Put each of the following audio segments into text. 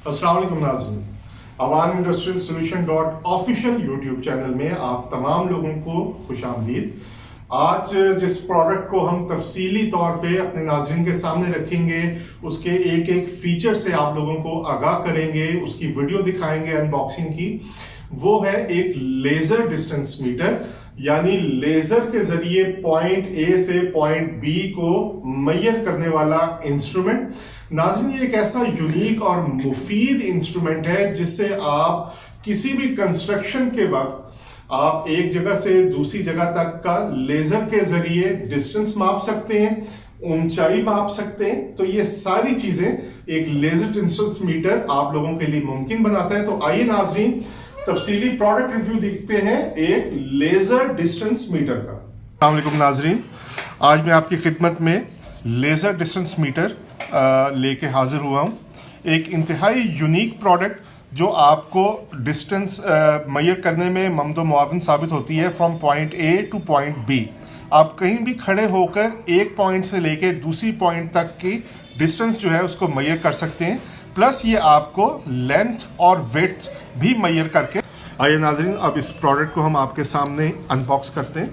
अस्सलाम वालेकुम नाज़रीन, Awan industrial solution .official YouTube channel में आप तमाम लोगों को खुशामदीद। आज जिस प्रोडक्ट को हम तफसीली तौर पे अपने नाज़रीन के सामने रखेंगे, उसके एक एक फीचर से आप लोगों को आगाह करेंगे, उसकी वीडियो दिखाएंगे अनबॉक्सिंग की, वो है एक लेजर डिस्टेंस मीटर, यानी लेजर के जरिए पॉइंट ए से पॉइंट बी को मैयर करने वाला इंस्ट्रूमेंट। नाज़रीन, ये एक ऐसा यूनिक और मुफीद इंस्ट्रूमेंट है जिससे आप किसी भी कंस्ट्रक्शन के वक्त आप एक जगह से दूसरी जगह तक का लेजर के जरिए डिस्टेंस माप सकते हैं, ऊंचाई माप सकते हैं। तो ये सारी चीजें एक लेजर डिस्टेंस मीटर आप लोगों के लिए मुमकिन बनाता है। तो आइए नाज़रीन, तफसीली प्रोडक्ट रिव्यू देखते हैं एक लेजर डिस्टेंस मीटर का। अस्सलाम वालेकुम नाज़रीन, आज मैं आपकी खिदमत में लेजर डिस्टेंस मीटर लेके हाजिर हुआ हूँ। एक इंतहाई यूनिक प्रोडक्ट जो आपको डिस्टेंस मैयर करने में ममदो मुआविन साबित होती है from point A to point B. आप कहीं भी खड़े होकर एक पॉइंट से लेके दूसरी पॉइंट तक की डिस्टेंस जो है उसको मैयर कर सकते हैं। प्लस ये आपको लेंथ और विड्थ भी मैयर करके। आइए नाज़रीन, अब इस प्रोडक्ट को हम आपके सामने अनबॉक्स करते हैं।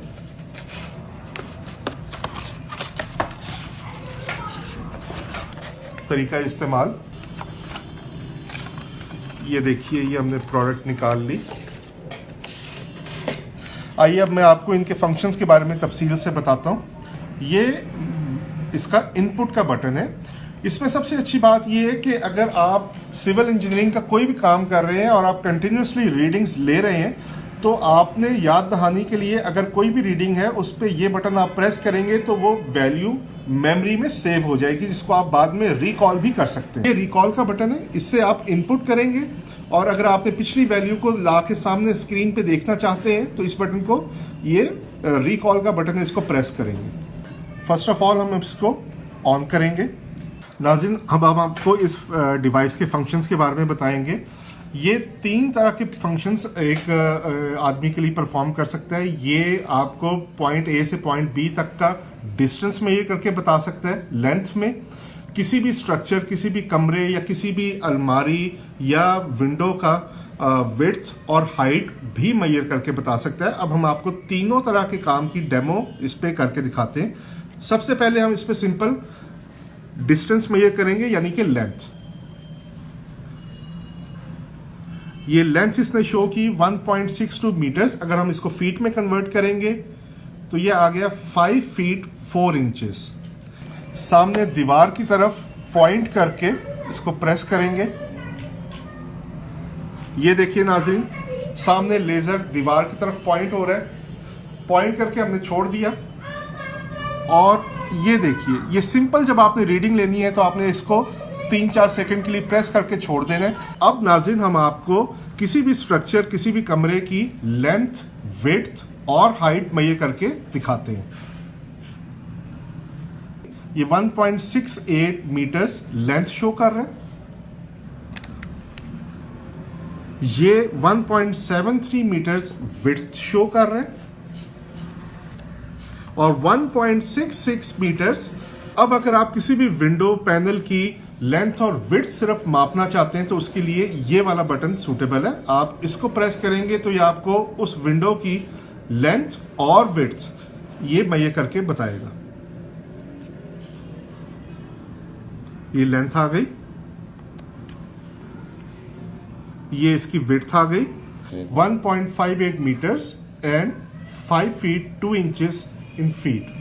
तरीका इस्तेमाल, ये देखिए, ये हमने प्रोडक्ट निकाल ली। आइए अब मैं आपको इनके फंक्शंस के बारे में तफसील से बताता हूँ। ये इसका इनपुट का बटन है। इसमें सबसे अच्छी बात यह है कि अगर आप सिविल इंजीनियरिंग का कोई भी काम कर रहे हैं और आप कंटिन्यूसली रीडिंग्स ले रहे हैं, तो आपने याद दहानी के लिए अगर कोई भी रीडिंग है उस पर यह बटन आप प्रेस करेंगे तो वो वैल्यू मेमोरी में सेव हो जाएगी, जिसको आप बाद में रिकॉल भी कर सकते हैं। ये रिकॉल का बटन है, इससे आप इनपुट करेंगे और अगर आपने पिछली वैल्यू को ला के सामने स्क्रीन पे देखना चाहते हैं तो इस बटन को, ये रिकॉल का बटन है, इसको प्रेस करेंगे। फर्स्ट ऑफ ऑल हम इसको ऑन करेंगे। नाज़रीन, अब हम आपको इस डिवाइस के फंक्शंस के बारे में बताएंगे। ये 3 तरह के फंक्शंस एक आदमी के लिए परफॉर्म कर सकता है। ये आपको पॉइंट ए से पॉइंट बी तक का डिस्टेंस में ये करके बता सकता है, लेंथ में किसी भी स्ट्रक्चर, किसी भी कमरे या किसी भी अलमारी या विंडो का विड्थ और हाइट भी मैयर करके बता सकता है। अब हम आपको तीनों तरह के काम की डेमो इस पे करके दिखाते हैं। सबसे पहले हम इस पे सिंपल डिस्टेंस मैयर करेंगे, यानी कि लेंथ। ये लेंथ इसने शो की 1.62 मीटर्स। अगर हम इसको फीट में कन्वर्ट करेंगे तो ये आ गया 5 फीट 4 इंचेस। सामने दीवार की तरफ पॉइंट करके इसको प्रेस करेंगे। ये देखिए नाज़रीन, सामने लेजर दीवार की तरफ पॉइंट हो रहा है। पॉइंट करके हमने छोड़ दिया और ये देखिए, ये सिंपल जब आपने रीडिंग लेनी है तो आपने इसको 3-4 सेकंड के लिए प्रेस करके छोड़ देना है। अब नाज़रीन, हम आपको किसी भी स्ट्रक्चर, किसी भी कमरे की लेंथ, विड्थ और हाइट मैयर करके दिखाते हैं। ये 1.68 मीटर्स लेंथ शो कर रहा है। ये 1.73 मीटर्स विड्थ शो कर रहा है और 1.66 मीटर्स। अब अगर आप किसी भी विंडो पैनल की लेंथ और विड्थ सिर्फ मापना चाहते हैं तो उसके लिए ये वाला बटन सूटेबल है। आप इसको प्रेस करेंगे तो ये आपको उस विंडो की लेंथ और विड्थ ये मैयर करके बताएगा। ये लेंथ आ गई, ये इसकी विड्थ आ गई 1.58 meters and 5 feet 2 inches in feet.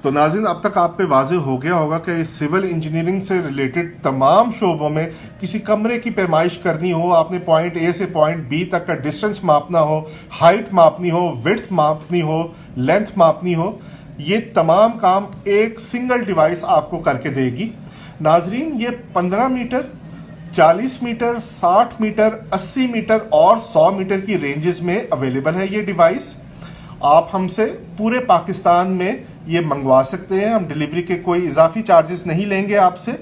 तो नाज़रीन, अब तक आप पे वाज़ेह हो गया होगा कि सिविल इंजीनियरिंग से रिलेटेड तमाम शोबों में किसी कमरे की पैमाइश करनी हो, आपने पॉइंट ए से पॉइंट बी तक का डिस्टेंस मापना हो, हाइट मापनी हो, विड्थ मापनी हो, लेंथ मापनी हो, ये तमाम काम एक सिंगल डिवाइस आपको करके देगी। नाज़रीन, ये 15 मीटर, 40 मीटर, 60 मीटर, 80 मीटर और 100 मीटर की रेंजेस में अवेलेबल है ये डिवाइस। आप हमसे पूरे पाकिस्तान में ये मंगवा सकते हैं। हम डिलीवरी के कोई इजाफी चार्जेस नहीं लेंगे आपसे।